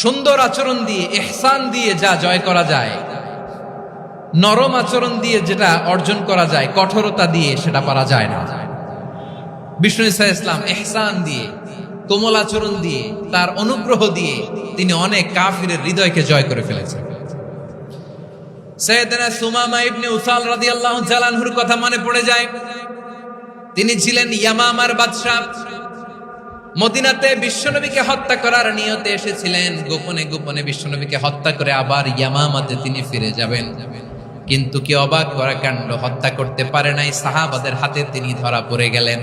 সুন্দর আচরণ দিয়ে, ইহসান দিয়ে যা জয় করা যায়, নরম আচরণ দিয়ে যেটা অর্জন করা যায়, কঠোরতা দিয়ে সেটা পারা যায় না। বিষ্ণু ঈসা ইসলাম ইহসান দিয়ে, কোমল আচরণ দিয়ে, তার অনুগ্রহ দিয়ে তিনি অনেক কাফিরের হৃদয়কে জয় করে ফেলেছেন। সাইয়েদনা সুমামা ইবনে উসাল রাদিয়াল্লাহু তাআলা আনহুর কথা মনে পড়ে যায়। তিনি ছিলেন ইয়ামামার বাদশা। মদিনাতে বিশ্বনবীকে হত্যা করার নিয়তে এসেছিলেন। গোপনে গোপনে বিশ্বনবীকে হত্যা করে আবার ইয়ামামাতে তিনি ফিরে যাবেন। কিন্তু কি অবাক করা কাণ্ড, হত্যা করতে পারে নাই, সাহাবাদের হাতে তিনি ধরা পড়ে গেলেন।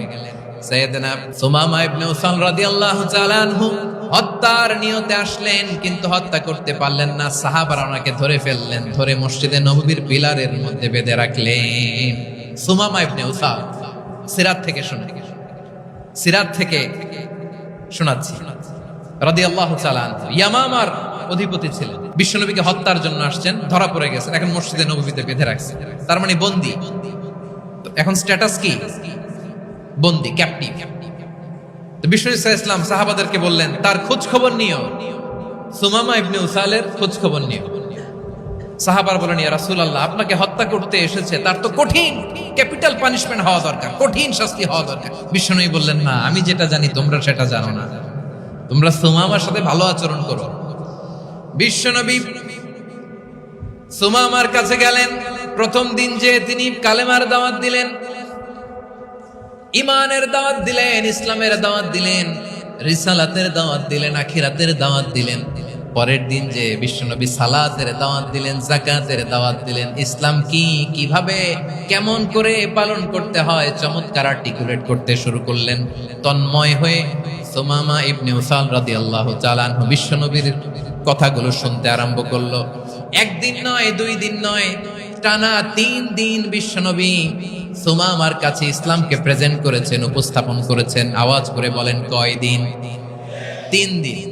সাইয়েদনা সুমামা ইবনে উসাল রাদিয়াল্লাহু তাআলা আনহু হত্যার নিয়তে আসলেন, কিন্তু হত্যা করতে পারলেন না। সাহাবারা ওনাকে ধরে ফেললেন, ধরে মসজিদে নববীর পিলারের মধ্যে বেঁধে রাখলেন। সুমামা ইবনে উসাল, সিরাত থেকে শোনাচ্ছি রাদিয়াল্লাহু তাআলা আনহু ইয়ামামার অধিপতি ছিলেন। বিশ্বনবীকে হত্যার জন্য আসছেন, ধরা পড়ে গেছেন, এখন মসজিদে নববীতে বেঁধে রাখছে, তার মানে বন্দী। এখন স্ট্যাটাস কি? বন্দী, ক্যাপ্টিভ। তো বিষ্ণু ঈসা ইসলাম সাহাবাদেরকে বললেন, তার খোঁজ খবর নিও, সুমামা ইবনে উসালের খোঁজ খবর নিও। সাহাবার বলেন, ইয়া রাসূলুল্লাহ, আপনাকে হত্যা করতে এসেছে, তার তো কঠিন ক্যাপিটাল পানিশমেন্ট হওয়া দরকার, কঠিন শাস্তি হওয়া দরকার। বিশ্বনবী বললেন, না, আমি যেটা জানি তোমরা সেটা জানো না, তোমরা সুমামার সাথে ভালো আচরণ করো। বিশ্বনবী সুমামার কাছে গেলেন। প্রথম দিন যে তিনি কালেমার দাওয়াত দিলেন, ইমানের দাওয়াত দিলেন, ইসলামের দাওয়াত দিলেন, রিসালাতের দাওয়াত দিলেন, আখিরাতের দাওয়াত দিলেন। পরের দিন যে বিশ্বনবী সালাতের দাওয়াত দিলেন, যাকাতের দাওয়াত দিলেন, ইসলাম কি, কিভাবে, কেমন করে পালন করতে হয় চমৎকার আর্টিকুলেট করতে শুরু করলেন। তন্ময় হয়ে সুমামা ইবনে উসাল রাদিয়াল্লাহু তাআলা আনহু বিশ্বনবীর কথাগুলো শুনতে আরম্ভ করলো। একদিন নয়, 2 দিন নয়, টানা 3 দিন বিশ্বনবী সুমামার কাছে ইসলামকে প্রেজেন্ট করেছেন, উপস্থাপন করেছেন। আওয়াজ করে বলেন, কয় দিন? 3 দিন।